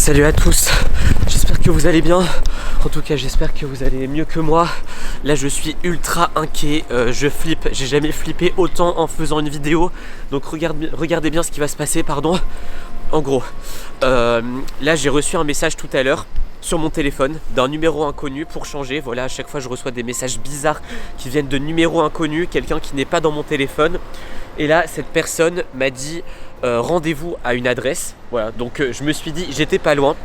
Salut à tous, j'espère que vous allez bien. En tout cas j'espère que vous allez mieux que moi. Là je suis ultra inquiet, je flippe, j'ai jamais flippé autant en faisant une vidéo. Donc regardez bien ce qui va se passer, pardon. En gros, là j'ai reçu un message tout à l'heure sur mon téléphone d'un numéro inconnu pour changer. Voilà, à chaque fois je reçois des messages bizarres qui viennent de numéros inconnus, quelqu'un qui n'est pas dans mon téléphone. Et là cette personne m'a dit rendez-vous à une adresse. Voilà, donc je me suis dit j'étais pas loin.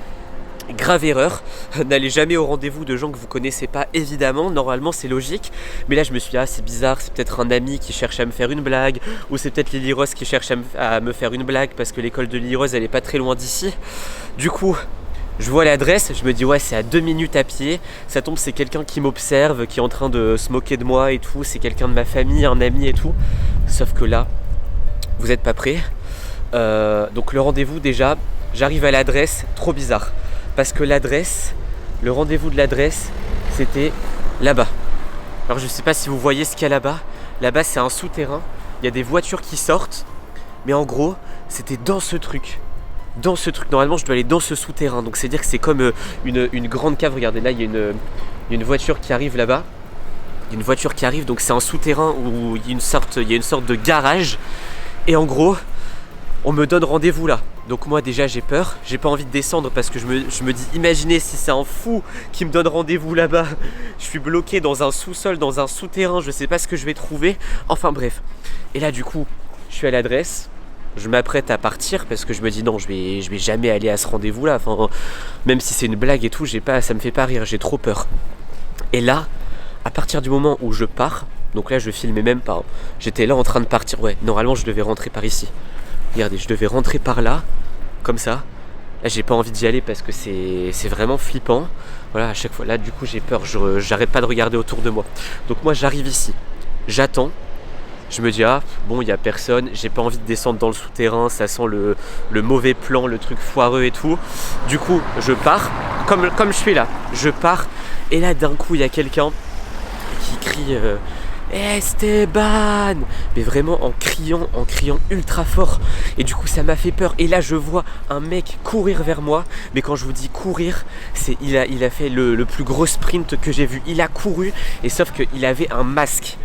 Grave erreur, n'allez jamais au rendez-vous de gens que vous connaissez pas, évidemment, normalement c'est logique. Mais là je me suis dit ah c'est bizarre, c'est peut-être un ami qui cherche à me faire une blague, ou c'est peut-être Lily Rose qui cherche à me faire une blague parce que l'école de Lily Rose elle est pas très loin d'ici. Du coup je vois l'adresse, je me dis ouais c'est à 2 minutes à pied, ça tombe c'est quelqu'un qui m'observe, qui est en train de se moquer de moi et tout, c'est quelqu'un de ma famille, un ami et tout. Sauf que là, vous êtes pas prêts. Donc le rendez-vous déjà, j'arrive à l'adresse, trop bizarre. Parce que l'adresse, le rendez-vous de l'adresse, c'était là-bas. Alors je sais pas si vous voyez ce qu'il y a là-bas. Là-bas c'est un souterrain, il y a des voitures qui sortent. Mais en gros, c'était dans ce truc. Dans ce truc, normalement je dois aller dans ce souterrain. Donc c'est dire que c'est comme une grande cave. Regardez là, il y a une voiture qui arrive là-bas. Il y a une voiture qui arrive, donc c'est un souterrain où il y a une sorte de garage. Et en gros, on me donne rendez-vous là. Donc moi déjà j'ai peur, j'ai pas envie de descendre parce que je me dis imaginez si c'est un fou qui me donne rendez-vous là-bas. Je suis bloqué dans un sous-sol, dans un souterrain, je sais pas ce que je vais trouver. Enfin bref. Et là du coup, je suis à l'adresse, je m'apprête à partir parce que je me dis non, je vais jamais aller à ce rendez-vous là. Enfin, même si c'est une blague et tout, ça me fait pas rire, j'ai trop peur. Et là, à partir du moment où je pars, donc là je filmais même pas, hein. J'étais là en train de partir, ouais, normalement je devais rentrer par ici. Regardez, je devais rentrer par là, comme ça. Là, j'ai pas envie d'y aller parce que c'est vraiment flippant. Voilà, à chaque fois, là, du coup, j'ai peur. J'arrête pas de regarder autour de moi. Donc moi, j'arrive ici. J'attends. Je me dis, ah, bon, il y a personne. J'ai pas envie de descendre dans le souterrain. Ça sent le mauvais plan, le truc foireux et tout. Du coup, je pars. Comme je suis là, je pars. Et là, d'un coup, il y a quelqu'un qui crie... Esteban, mais vraiment en criant ultra fort. Et du coup ça m'a fait peur. Et là je vois un mec courir vers moi. Mais quand je vous dis courir, il a fait le plus gros sprint que j'ai vu. Il a couru, et sauf qu'il avait un masque.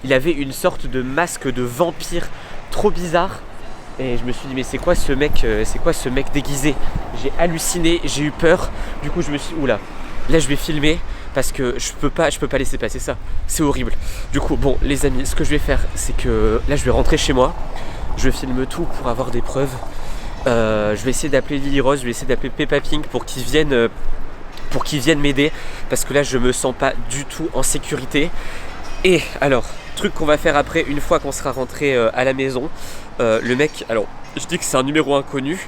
Il avait une sorte de masque de vampire trop bizarre. Et je me suis dit mais c'est quoi ce mec déguisé? J'ai halluciné, j'ai eu peur. Du coup je me suis dit oula, là je vais filmer. Parce que je peux pas laisser passer ça. C'est horrible. Du coup, bon, les amis, ce que je vais faire, c'est que là, je vais rentrer chez moi. Je filme tout pour avoir des preuves. Je vais essayer d'appeler Lily Rose, je vais essayer d'appeler Peppa Pink pour qu'ils viennent m'aider. Parce que là, je me sens pas du tout en sécurité. Et alors, truc qu'on va faire après, une fois qu'on sera rentré à la maison, le mec, alors, je dis que c'est un numéro inconnu,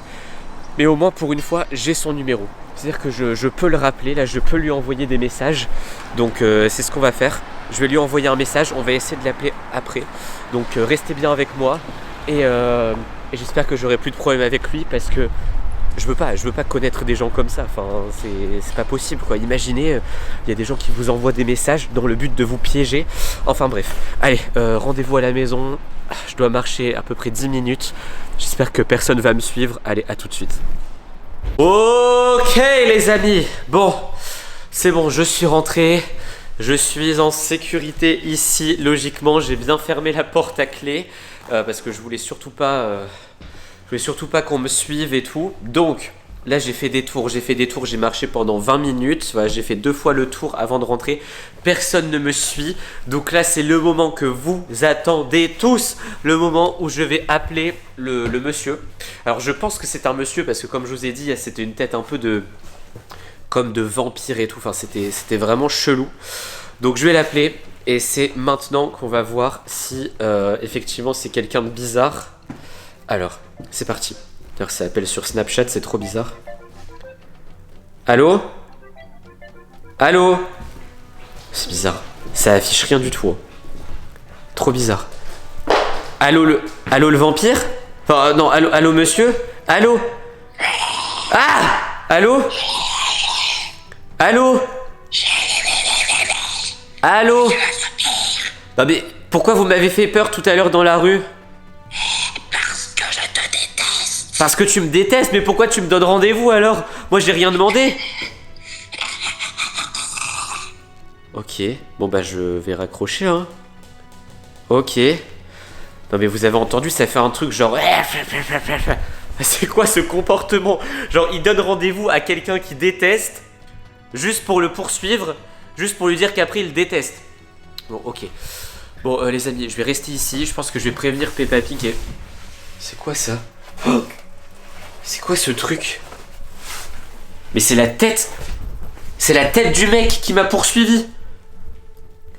mais au moins pour une fois, j'ai son numéro. C'est-à-dire que je peux le rappeler, là je peux lui envoyer des messages. Donc c'est ce qu'on va faire. Je vais lui envoyer un message, on va essayer de l'appeler après. Donc restez bien avec moi. Et j'espère que j'aurai plus de problème avec lui parce que je veux pas connaître des gens comme ça. Enfin, c'est pas possible quoi. Imaginez, il y a des gens qui vous envoient des messages dans le but de vous piéger. Enfin bref, allez, rendez-vous à la maison. Je dois marcher à peu près 10 minutes. J'espère que personne va me suivre. Allez, à tout de suite. Ok les amis, bon, c'est bon, je suis rentré, je suis en sécurité ici, logiquement j'ai bien fermé la porte à clé parce que je voulais surtout pas qu'on me suive et tout. Donc là j'ai fait des tours, j'ai marché pendant 20 minutes, voilà, j'ai fait 2 fois le tour avant de rentrer, personne ne me suit. Donc là c'est le moment que vous attendez tous, le moment où je vais appeler le monsieur. Alors je pense que c'est un monsieur parce que comme je vous ai dit, c'était une tête un peu comme de vampire et tout, enfin c'était vraiment chelou. Donc je vais l'appeler et c'est maintenant qu'on va voir si effectivement c'est quelqu'un de bizarre. Alors, c'est parti. D'ailleurs, ça appelle sur Snapchat, c'est trop bizarre. Allô? Allô? C'est bizarre. Ça affiche rien du tout. Hein. Trop bizarre. Allô le vampire? Enfin, non, allô monsieur? Allô? Ah! Allô? Allô? Allô? Non mais, pourquoi vous m'avez fait peur tout à l'heure dans la rue? Parce que je te déteste. Parce que tu me détestes, mais pourquoi tu me donnes rendez-vous alors? Moi j'ai rien demandé. Ok, bon bah je vais raccrocher hein. Ok. Non mais vous avez entendu, ça fait un truc genre... C'est quoi ce comportement? Genre il donne rendez-vous à quelqu'un qu'il déteste, juste pour le poursuivre, juste pour lui dire qu'après il le déteste. Bon ok. Bon les amis, je vais rester ici, je pense que je vais prévenir Peppa Pig et... C'est quoi ça? Oh, c'est quoi ce truc? Mais c'est la tête! C'est la tête du mec qui m'a poursuivi!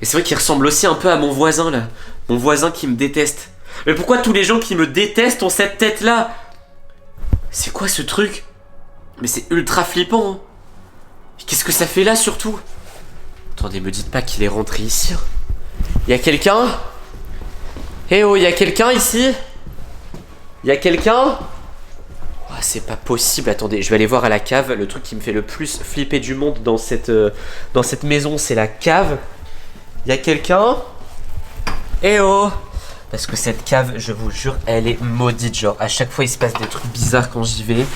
Et c'est vrai qu'il ressemble aussi un peu à mon voisin là. Mon voisin qui me déteste. Mais pourquoi tous les gens qui me détestent ont cette tête là? C'est quoi ce truc? Mais c'est ultra flippant hein. Qu'est-ce que ça fait là surtout? Attendez, me dites pas qu'il est rentré ici. Y'a quelqu'un? Eh oh, y'a quelqu'un ici? Y'a quelqu'un? Oh, c'est pas possible, attendez, je vais aller voir à la cave. Le truc qui me fait le plus flipper du monde dans cette maison, c'est la cave. Y'a quelqu'un? Eh oh! Parce que cette cave, je vous jure, elle est maudite. Genre, à chaque fois, il se passe des trucs bizarres quand j'y vais.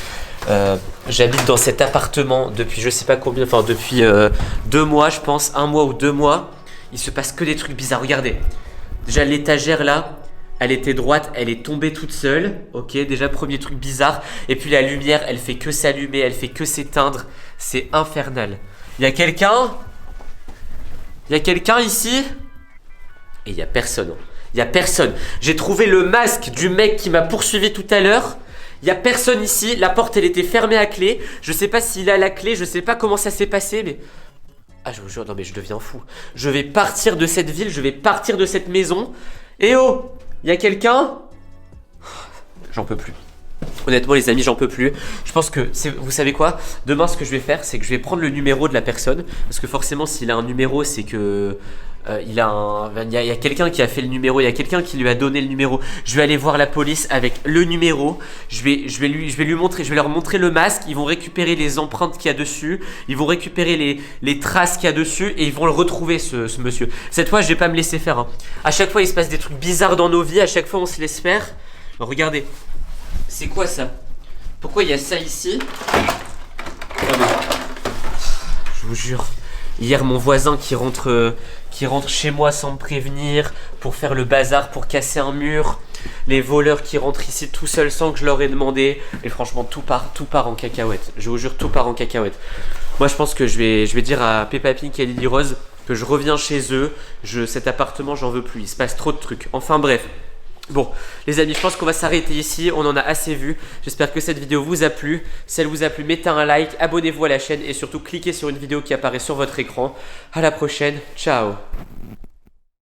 J'habite dans cet appartement depuis je sais pas combien, enfin depuis 2 mois, je pense, 1 mois ou 2 mois. Il se passe que des trucs bizarres. Regardez, déjà l'étagère là, elle était droite, elle est tombée toute seule. Ok, déjà premier truc bizarre. Et puis la lumière, elle fait que s'allumer, elle fait que s'éteindre. C'est infernal. Il y a quelqu'un? Il y a quelqu'un ici? Et il y a personne. Il y a personne. J'ai trouvé le masque du mec qui m'a poursuivi tout à l'heure. Il y a personne ici. La porte, elle était fermée à clé. Je sais pas s'il a la clé. Je sais pas comment ça s'est passé, mais... Ah, je vous jure, non mais je deviens fou. Je vais partir de cette ville. Je vais partir de cette maison. Eh oh! Il y a quelqu'un? J'en peux plus. Honnêtement les amis, j'en peux plus. Je pense que, vous savez quoi? Demain ce que je vais faire, c'est que je vais prendre le numéro de la personne. Parce que forcément s'il a un numéro, c'est que... il y a quelqu'un qui a fait le numéro, il y a quelqu'un qui lui a donné le numéro. Je vais aller voir la police avec le numéro. Je vais leur montrer le masque. Ils vont récupérer les empreintes qu'il y a dessus. Ils vont récupérer les traces qu'il y a dessus et ils vont le retrouver ce monsieur. Cette fois je vais pas me laisser faire hein. À chaque fois il se passe des trucs bizarres dans nos vies. À chaque fois on se laisse faire. Regardez. C'est quoi ça? Pourquoi il y a ça ici? Oh, mais... Je vous jure. Hier mon voisin qui rentre chez moi sans me prévenir pour faire le bazar, pour casser un mur. Les voleurs qui rentrent ici tout seuls sans que je leur ai demandé. Et franchement tout part en cacahuète. Je vous jure tout part en cacahuète. Moi je pense que je vais dire à Peppa Pig et Lily Rose que je reviens chez eux. Cet appartement j'en veux plus, il se passe trop de trucs. Enfin bref. Bon, les amis, je pense qu'on va s'arrêter ici. On en a assez vu. J'espère que cette vidéo vous a plu. Si elle vous a plu, mettez un like, abonnez-vous à la chaîne et surtout cliquez sur une vidéo qui apparaît sur votre écran. À la prochaine. Ciao.